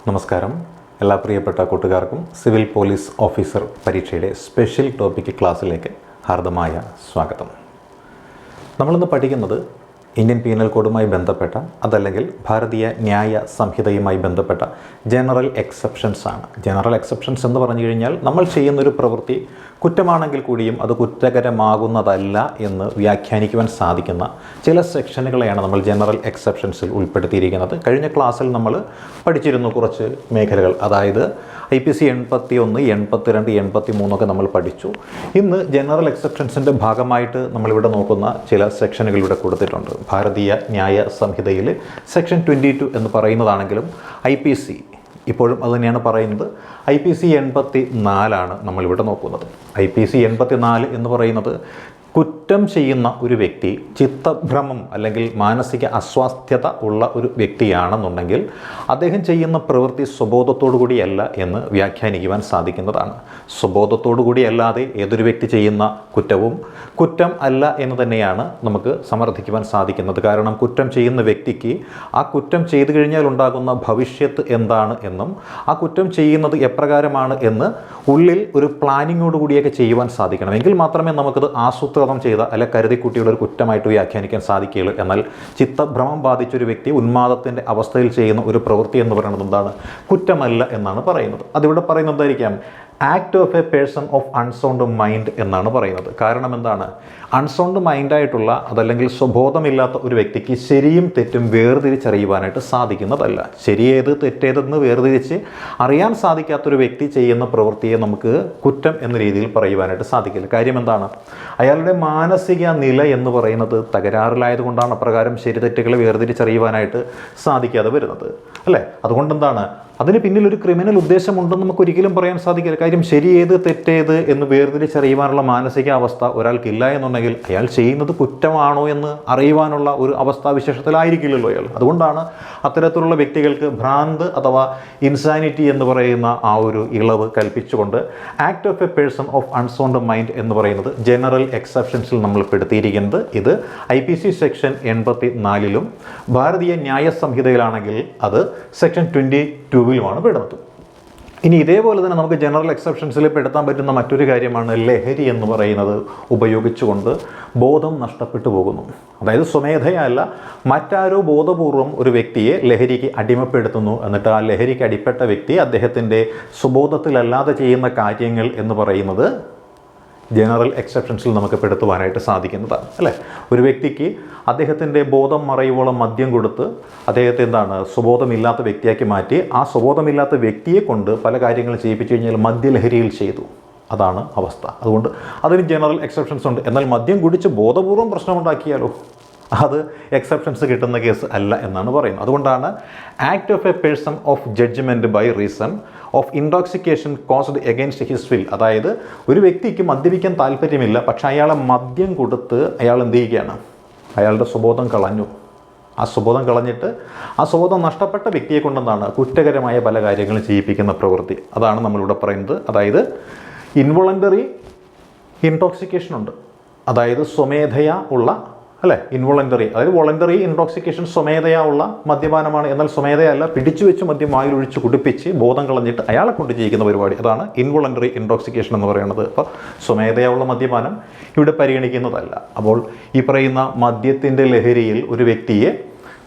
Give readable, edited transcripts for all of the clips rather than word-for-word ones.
നമസ്കാരം. എല്ലാ പ്രിയപ്പെട്ട കൂട്ടുകാർക്കും സിവിൽ പോലീസ് ഓഫീസർ പരീക്ഷയുടെ സ്പെഷ്യൽ ടോപ്പിക് ക്ലാസ്സിലേക്ക് ഹാർദമായ സ്വാഗതം. നമ്മളിന്ന് പഠിക്കുന്നത് ഇന്ത്യൻ പീനൽ കോഡുമായി ബന്ധപ്പെട്ട അതല്ലെങ്കിൽ ഭാരതീയ ന്യായ സംഹിതയുമായി ബന്ധപ്പെട്ട ജനറൽ എക്സെപ്ഷൻസ് ആണ്. ജനറൽ എക്സെപ്ഷൻസ് എന്ന് പറഞ്ഞു കഴിഞ്ഞാൽ നമ്മൾ ചെയ്യുന്നൊരു പ്രവൃത്തി കുറ്റമാണെങ്കിൽ കൂടിയും അത് കുറ്റകരമാകുന്നതല്ല എന്ന് വ്യാഖ്യാനിക്കുവാൻ സാധിക്കുന്ന ചില സെക്ഷനുകളെയാണ് നമ്മൾ ജനറൽ എക്സെപ്ഷൻസിൽ ഉൾപ്പെടുത്തിയിരിക്കുന്നത്. കഴിഞ്ഞ ക്ലാസ്സിൽ നമ്മൾ പഠിച്ചിരുന്നു കുറച്ച് മേഖലകൾ, അതായത് IPC 81, 82, 83 നമ്മൾ പഠിച്ചു. ഇന്ന് ജനറൽ എക്സെപ്ഷൻസിൻ്റെ ഭാഗമായിട്ട് നമ്മളിവിടെ നോക്കുന്ന ചില സെക്ഷനുകൾ ഇവിടെ കൊടുത്തിട്ടുണ്ട്. ഭാരതീയ ന്യായ സംഹിതയിൽ സെക്ഷൻ 22 എന്ന് പറയുന്നതാണെങ്കിലും IPC ഇപ്പോഴും അത് തന്നെയാണ് പറയുന്നത്. IPC 84 നമ്മളിവിടെ നോക്കുന്നത്. IPC 84 എന്ന് പറയുന്നത് കുറ്റം ചെയ്യുന്ന ഒരു വ്യക്തി ചിത്തഭ്രമം അല്ലെങ്കിൽ മാനസിക അസ്വാസ്ഥ്യത ഉള്ള ഒരു വ്യക്തിയാണെന്നുണ്ടെങ്കിൽ അദ്ദേഹം ചെയ്യുന്ന പ്രവൃത്തി സ്വബോധത്തോടു കൂടിയല്ല എന്ന് വ്യാഖ്യാനിക്കുവാൻ സാധിക്കുന്നതാണ്. സ്വബോധത്തോടു കൂടിയല്ലാതെ ഏതൊരു വ്യക്തി ചെയ്യുന്ന കുറ്റവും കുറ്റം അല്ല എന്ന് തന്നെയാണ് നമുക്ക് സമർത്ഥിക്കുവാൻ സാധിക്കുന്നത്. കാരണം കുറ്റം ചെയ്യുന്ന വ്യക്തിക്ക് ആ കുറ്റം ചെയ്തു കഴിഞ്ഞാൽ ഉണ്ടാകുന്ന ഭവിഷ്യത്ത് എന്താണ് എന്നും ആ കുറ്റം ചെയ്യുന്നത് എപ്രകാരമാണ് എന്ന് ഉള്ളിൽ ഒരു പ്ലാനിങ്ങോടുകൂടിയൊക്കെ ചെയ്യുവാൻ സാധിക്കണം. എങ്കിൽ മാത്രമേ നമുക്കത് ആസൂത്രണം ചെയ്ത അല്ലെ കരുതിക്കുട്ടിയുള്ള ഒരു കുറ്റമായിട്ട് വ്യാഖ്യാനിക്കാൻ സാധിക്കുകയുള്ളൂ. എന്നാൽ ചിത്തഭ്രമം ബാധിച്ചൊരു വ്യക്തി ഉന്മാദത്തിൻ്റെ അവസ്ഥയിൽ ചെയ്യുന്ന ഒരു പ്രവൃത്തി എന്ന് പറയുന്നത് എന്താണ്? കുറ്റമല്ല എന്നാണ് പറയുന്നത്. അതിവിടെ പറയുന്നത് എന്തായിരിക്കാം? Act of a person of unsound mind എന്നാണ് പറയുന്നത്. കാരണം എന്താണ്? അൺസൗണ്ട് മൈൻഡായിട്ടുള്ള അതല്ലെങ്കിൽ സ്വബോധമില്ലാത്ത ഒരു വ്യക്തിക്ക് ശരിയും തെറ്റും വേർതിരിച്ചറിയുവാനായിട്ട് സാധിക്കുന്നതല്ല. ശരിയേത് തെറ്റേതെന്ന് വേർതിരിച്ച് അറിയാൻ സാധിക്കാത്തൊരു വ്യക്തി ചെയ്യുന്ന പ്രവൃത്തിയെ നമുക്ക് കുറ്റം എന്ന രീതിയിൽ പറയുവാനായിട്ട് സാധിക്കില്ല. കാര്യം എന്താണ്? അയാളുടെ മാനസിക നില എന്ന് പറയുന്നത് തകരാറിലായതുകൊണ്ടാണ് അപ്രകാരം ശരി തെറ്റുകളെ വേർതിരിച്ചറിയുവാനായിട്ട് സാധിക്കാതെ വരുന്നത്, അല്ലേ? അതുകൊണ്ടെന്താണ്? അതിന് പിന്നിൽ ഒരു ക്രിമിനൽ ഉദ്ദേശമുണ്ടെന്ന് നമുക്ക് ഒരിക്കലും പറയാൻ സാധിക്കില്ല. കാര്യം ശരിയേത് തെറ്റേത് എന്ന് വേർതിരിച്ചറിയുവാനുള്ള മാനസികാവസ്ഥ ഒരാൾക്കില്ല എന്നുണ്ടെങ്കിൽ അയാൾ ചെയ്യുന്നത് കുറ്റമാണോ എന്ന് അറിയുവാനുള്ള ഒരു അവസ്ഥാവിശേഷത്തിലായിരിക്കില്ലല്ലോ അയാൾ. അതുകൊണ്ടാണ് അത്തരത്തിലുള്ള വ്യക്തികൾക്ക് ഭ്രാന്ത് അഥവാ ഇൻസാനിറ്റി എന്ന് പറയുന്ന ആ ഒരു ഇളവ് കൽപ്പിച്ചുകൊണ്ട് act of a person of unsound mind എന്ന് പറയുന്നത് ജനറൽ എക്സെപ്ഷൻസിൽ നമ്മൾ പെടുത്തിയിരിക്കുന്നത്. ഇത് IPC സെക്ഷൻ 84 ഭാരതീയ ന്യായ സംഹിതയിലാണെങ്കിൽ അത് സെക്ഷൻ 22 പെടുന്നത്. ഇനി ഇതേപോലെ തന്നെ നമുക്ക് ജനറൽ എക്സെപ്ഷൻസിൽ പെടുത്താൻ പറ്റുന്ന മറ്റൊരു കാര്യമാണ് ലഹരി എന്ന് പറയുന്നത് ഉപയോഗിച്ചുകൊണ്ട് ബോധം നഷ്ടപ്പെട്ടു പോകുന്നു. അതായത് സ്വമേധയല്ല, മറ്റാരോ ബോധപൂർവം ഒരു വ്യക്തിയെ ലഹരിക്ക് അടിമപ്പെടുത്തുന്നു. എന്നിട്ട് ആ ലഹരിക്ക് അടിപ്പെട്ട വ്യക്തി അദ്ദേഹത്തിൻ്റെ സ്വബോധത്തിലല്ലാതെ ചെയ്യുന്ന കാര്യങ്ങൾ എന്ന് പറയുന്നത് ജനറൽ എക്സെപ്ഷൻസിൽ നമുക്ക് പെടുത്തുവാനായിട്ട് സാധിക്കുന്നതാണ്, അല്ലേ? ഒരു വ്യക്തിക്ക് അദ്ദേഹത്തിൻ്റെ ബോധം മറയുവോളം മദ്യം കൊടുത്ത് അദ്ദേഹത്തെ സ്വബോധമില്ലാത്ത വ്യക്തിയാക്കി മാറ്റി ആ സ്വബോധമില്ലാത്ത വ്യക്തിയെ കൊണ്ട് പല കാര്യങ്ങളും ചെയ്യിപ്പിച്ചു കഴിഞ്ഞാൽ മദ്യലഹരിയിൽ ചെയ്തു. അതാണ് അവസ്ഥ. അതുകൊണ്ട് അതിന് ജനറൽ എക്സെപ്ഷൻസ് ഉണ്ട്. എന്നാൽ മദ്യം കുടിച്ച് ബോധപൂർവം പ്രശ്നമുണ്ടാക്കിയാലോ അത് എക്സെപ്ഷൻസ് കിട്ടുന്ന കേസ് അല്ല എന്നാണ് പറയുന്നത്. അതുകൊണ്ടാണ് act of a person of judgement by reason of intoxication caused against his will. അതായത് ഒരു വ്യക്തിക്ക് മദ്യപിക്കാൻ താല്പര്യമില്ല, പക്ഷെ അയാളെ മദ്യം കൊടുത്ത് അയാൾ എന്ത് ചെയ്യുകയാണ്? അയാളുടെ സ്വബോധം കളഞ്ഞു. ആ സ്വബോധം കളഞ്ഞിട്ട് ആ സ്വബോധം നഷ്ടപ്പെട്ട വ്യക്തിയെ കൊണ്ടെന്താണ് കുറ്റകരമായ പല കാര്യങ്ങളും ചെയ്യിപ്പിക്കുന്ന പ്രവൃത്തി. അതാണ് നമ്മളിവിടെ പറയുന്നത്. അതായത് ഇൻവോളണ്ടറി ഇൻടോക്സിക്കേഷൻ ഉണ്ട്, അതായത് സ്വമേധയാ ഉള്ള, അല്ലേ? ഇൻവോളണ്ടറി, അതായത് വോളണ്ടറി ഇൻടോക്സിക്കേഷൻ സ്വമേധയാ ഉള്ള മദ്യപാനമാണ്. എന്നാൽ സ്വമേധയല്ല, പിടിച്ചു വെച്ച് മദ്യം വായിലൊഴിച്ച് കുടിപ്പിച്ച് ബോധം കളഞ്ഞിട്ട് അയാളെ കൊണ്ട് ചെയ്യുന്ന പരിപാടി, അതാണ് ഇൻവോളണ്ടറി ഇൻടോക്സിക്കേഷൻ എന്ന് പറയുന്നത്. അപ്പോൾ സ്വമേധയാ ഉള്ള മദ്യപാനം ഇവിടെ പരിഗണിക്കുന്നതല്ല. അപ്പോൾ ഈ പറയുന്ന മദ്യത്തിൻ്റെ ലഹരിയിൽ ഒരു വ്യക്തിയെ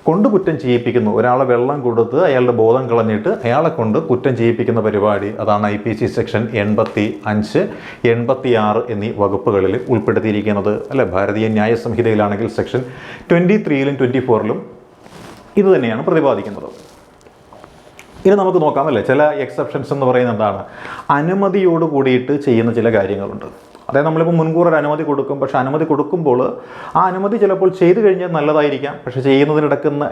കൊണ്ട് കുറ്റം ചെയ്യിപ്പിക്കുന്നു. ഒരാളെ വെള്ളം കൊടുത്ത് അയാളുടെ ബോധം കളഞ്ഞിട്ട് അയാളെ കൊണ്ട് കുറ്റം ചെയ്യിപ്പിക്കുന്ന പരിപാടി, അതാണ് IPC സെക്ഷൻ 85, 86 എന്നീ വകുപ്പുകളിൽ ഉൾപ്പെടുത്തിയിരിക്കുന്നത്, അല്ലെ? ഭാരതീയ ന്യായ സംഹിതയിലാണെങ്കിൽ സെക്ഷൻ 23 24 ഇത് തന്നെയാണ് പ്രതിപാദിക്കുന്നത്. ഇനി നമുക്ക് നോക്കാം, അല്ലേ? ചില എക്സെപ്ഷൻസ് എന്ന് പറയുന്നത് എന്താണ്? അനുമതിയോട് കൂടിയിട്ട് ചെയ്യുന്ന ചില കാര്യങ്ങളുണ്ട്. അതായത് നമ്മളിപ്പോൾ മുൻകൂർ ഒരു അനുമതി കൊടുക്കും, പക്ഷേ അനുമതി കൊടുക്കുമ്പോൾ ആ അനുമതി ചിലപ്പോൾ ചെയ്തു കഴിഞ്ഞാൽ നല്ലതായിരിക്കാം, പക്ഷേ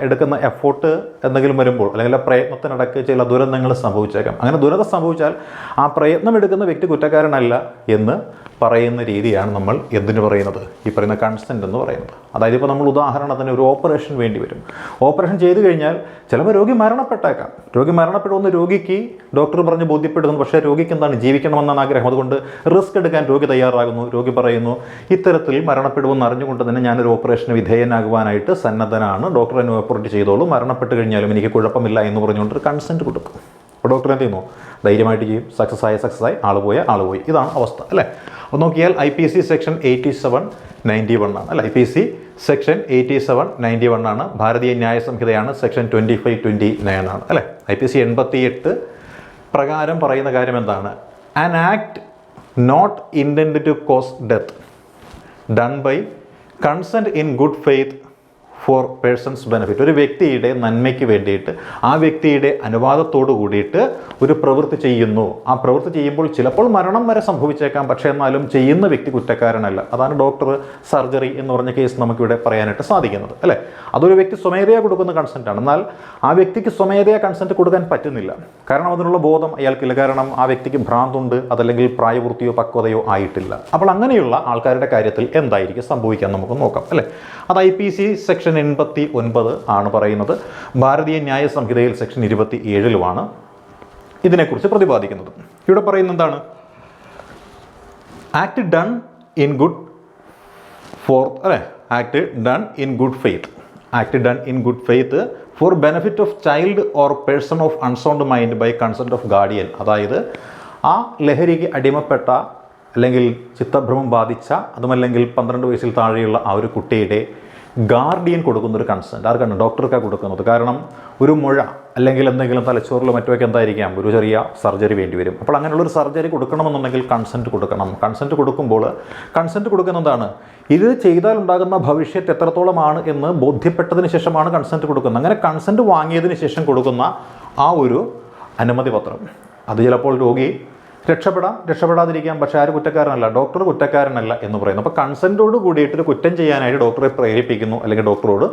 എടുക്കുന്ന എഫോർട്ട് എന്തെങ്കിലും വരുമ്പോൾ അല്ലെങ്കിൽ ആ പ്രയത്നത്തിനിടയ്ക്ക് ചില ദുരന്തങ്ങൾ സംഭവിച്ചേക്കാം. അങ്ങനെ ദുരന്തം സംഭവിച്ചാൽ ആ പ്രയത്നം എടുക്കുന്ന വ്യക്തി കുറ്റക്കാരനല്ല എന്ന് പറയുന്ന രീതിയാണ് നമ്മൾ എന്തിനു പറയുന്നത്? ഈ പറയുന്ന കൺസെൻറ്റ് എന്ന് പറയുന്നത്. അതായത് ഇപ്പോൾ നമ്മൾ ഉദാഹരണത്തിന് ഒരു ഓപ്പറേഷൻ വേണ്ടി വരും. ഓപ്പറേഷൻ ചെയ്തു കഴിഞ്ഞാൽ ചിലപ്പോൾ രോഗി മരണപ്പെട്ടേക്കാം. രോഗി മരണപ്പെടുമെന്ന് രോഗിക്ക് ഡോക്ടർ പറഞ്ഞ് ബോധ്യപ്പെടുന്നു, പക്ഷേ രോഗിക്ക് എന്താണ്? ജീവിക്കണമെന്നാണ് ആഗ്രഹം. അതുകൊണ്ട് റിസ്ക് എടുക്കാൻ രോഗി തയ്യാറാകുന്നു. രോഗി പറയുന്നു, ഇത്തരത്തിൽ മരണപ്പെടുമെന്ന് അറിഞ്ഞുകൊണ്ട് തന്നെ ഞാനൊരു ഓപ്പറേഷന് വിധേയനാകുവാനായിട്ട് സന്നദ്ധനാണ്, ഡോക്ടർ എന്നെ ഓപ്പറേറ്റ് ചെയ്തോളൂ, മരണപ്പെട്ട് കഴിഞ്ഞാലും എനിക്ക് കുഴപ്പമില്ല എന്ന് പറഞ്ഞുകൊണ്ട് ഒരു കൺസെൻറ്റ് കൊടുക്കും. അപ്പോൾ ഡോക്ടർ എന്ത് ചെയ്യുന്നു? ധൈര്യമായിട്ട് ചെയ്യും. സക്സസ് ആയി ആൾ പോയി. ഇതാണ് അവസ്ഥ അല്ലേ? അപ്പോൾ നോക്കിയാൽ IPC സെക്ഷൻ 8791 ആണ് അല്ലേ? IPC സെക്ഷൻ 8791 ആണ്. ഭാരതീയ ന്യായ സംഹിതയാണ് സെക്ഷൻ 2529 ആണ് അല്ലേ? IPC 88 പ്രകാരം പറയുന്ന കാര്യം എന്താണ്? An act not intended to cause death done by consent in good faith for persons benefit. ഒരു വ്യക്തിയുടെ നന്മയ്ക്ക് വേണ്ടിയിട്ട് ആ വ്യക്തിയുടെ അനുവാദത്തോടു കൂടിയിട്ട് ഒരു പ്രവൃത്തി ചെയ്യുന്നു. ആ പ്രവൃത്തി ചെയ്യുമ്പോൾ ചിലപ്പോൾ മരണം വരെ സംഭവിച്ചേക്കാം, പക്ഷേ എന്നാലും ചെയ്യുന്ന വ്യക്തി കുറ്റക്കാരനല്ല. അതാണ് ഡോക്ടർ സർജറി എന്ന് പറഞ്ഞ കേസ് നമുക്കിവിടെ പറയാനായിട്ട് സാധിക്കുന്നത് അല്ലേ? അതൊരു വ്യക്തി സ്വമേധയാ കൊടുക്കുന്ന കൺസെൻറ്റാണ്. എന്നാൽ ആ വ്യക്തിക്ക് സ്വമേധയാ കൺസെൻറ്റ് കൊടുക്കാൻ പറ്റുന്നില്ല. കാരണം അതിനുള്ള ബോധം അയാൾക്കില്ല. കാരണം ആ വ്യക്തിക്ക് ഭ്രാന്തുണ്ട്, അതല്ലെങ്കിൽ പ്രായപൂർത്തിയോ പക്വതയോ ആയിട്ടില്ല. അപ്പോൾ അങ്ങനെയുള്ള ആൾക്കാരുടെ കാര്യത്തിൽ എന്തായിരിക്കും സംഭവിക്കാൻ നമുക്ക് നോക്കാം അല്ലേ? അത് IPC സെക്ഷൻ 89 ആണ് പറയുന്നത്. ഭാരതീയ ന്യായ സംഹിതയിൽ സെക്ഷൻ 27 ഇതിനെക്കുറിച്ച് പ്രതിപാദിക്കുന്നത്. ഇവിടെ പറയുന്നത് എന്താണ്? ആക്ട് ഡൺ ഇൻ ഗുഡ് അല്ലേ? Act done in good faith for benefit of child or person of unsound mind by consent of guardian. അതായത് ആ ലഹരിക്ക് അടിമപ്പെട്ട അല്ലെങ്കിൽ ചിത്തഭ്രമം ബാധിച്ച, അതുമല്ലെങ്കിൽ 12 വയസ്സിൽ താഴെയുള്ള ആ ഒരു കുട്ടിയുടെ ഗാർഡിയൻ കൊടുക്കുന്നൊരു കൺസെൻറ്റ് ആർക്കാണ്? ഡോക്ടർക്കാണ് കൊടുക്കുന്നത്. കാരണം ഒരു മുഴ അല്ലെങ്കിൽ എന്തെങ്കിലും തലച്ചോറിലോ മറ്റൊക്കെ എന്തായിരിക്കാം, ഒരു ചെറിയ സർജറി വേണ്ടി വരും. അപ്പോൾ അങ്ങനെയുള്ളൊരു സർജറി കൊടുക്കണമെന്നുണ്ടെങ്കിൽ കൺസെൻറ്റ് കൊടുക്കണം. കൺസെൻറ്റ് കൊടുക്കുമ്പോൾ കൺസെൻറ്റ് കൊടുക്കുന്നതാണ് ഇത് ചെയ്താൽ ഉണ്ടാകുന്ന ഭവിഷ്യത്ത് എത്രത്തോളമാണ് എന്ന് ബോധ്യപ്പെട്ടതിന് ശേഷമാണ് കൺസെൻറ്റ് കൊടുക്കുന്നത്. അങ്ങനെ കൺസെൻറ്റ് വാങ്ങിയതിന് ശേഷം കൊടുക്കുന്ന ആ ഒരു അനുമതി പത്രം, അത് ചിലപ്പോൾ രോഗി രക്ഷപ്പെടാതിരിക്കാം, പക്ഷേ ആര് കുറ്റക്കാരനല്ല? ഡോക്ടർ കുറ്റക്കാരനല്ല എന്ന് പറയുന്നു. അപ്പോൾ കൺസെൻറ്റോട് കൂടിയിട്ടൊരു കുറ്റം ചെയ്യാനായിട്ട് ഡോക്ടറെ പ്രേരിപ്പിക്കുന്നു, അല്ലെങ്കിൽ ഡോക്ടറോട്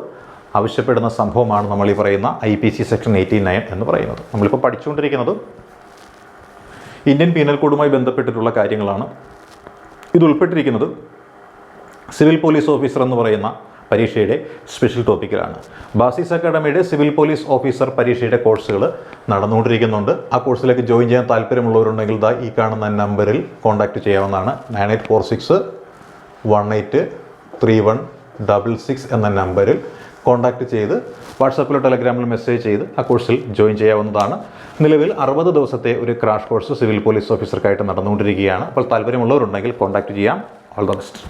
ആവശ്യപ്പെടുന്ന സംഭവമാണ് നമ്മൾ ഈ പറയുന്ന IPC സെക്ഷൻ 89 എന്ന് പറയുന്നത്. നമ്മളിപ്പോൾ പഠിച്ചുകൊണ്ടിരിക്കുന്നത് ഇന്ത്യൻ പീനൽ കോഡുമായി ബന്ധപ്പെട്ടിട്ടുള്ള കാര്യങ്ങളാണ്. ഇത് ഉൾപ്പെട്ടിരിക്കുന്നത് സിവിൽ പോലീസ് ഓഫീസർ എന്ന് പറയുന്ന പരീക്ഷയുടെ special ടോപ്പിക്കിലാണ്. Basis അക്കാഡമിയുടെ civil police officer പരീക്ഷയുടെ കോഴ്സുകൾ നടന്നുകൊണ്ടിരിക്കുന്നുണ്ട്. ആ കോഴ്സിലേക്ക് ജോയിൻ ചെയ്യാൻ താല്പര്യമുള്ളവരുണ്ടെങ്കിൽ ഈ കാണുന്ന നമ്പറിൽ കോൺടാക്റ്റ് ചെയ്യാവുന്നതാണ്. 9846183166 എന്ന നമ്പറിൽ കോൺടാക്റ്റ് ചെയ്ത് വാട്സാപ്പിലോ ടെലഗ്രാമിലോ മെസ്സേജ് ചെയ്ത് ആ കോഴ്സിൽ ജോയിൻ ചെയ്യാവുന്നതാണ്. നിലവിൽ 60 ദിവസത്തെ ഒരു ക്രാഷ് കോഴ്സ് സിവിൽ പോലീസ് ഓഫീസർക്കായിട്ട് നടന്നുകൊണ്ടിരിക്കുകയാണ്. അപ്പോൾ താല്പര്യമുള്ളവരുണ്ടെങ്കിൽ കോൺടാക്റ്റ് ചെയ്യാം. All the best.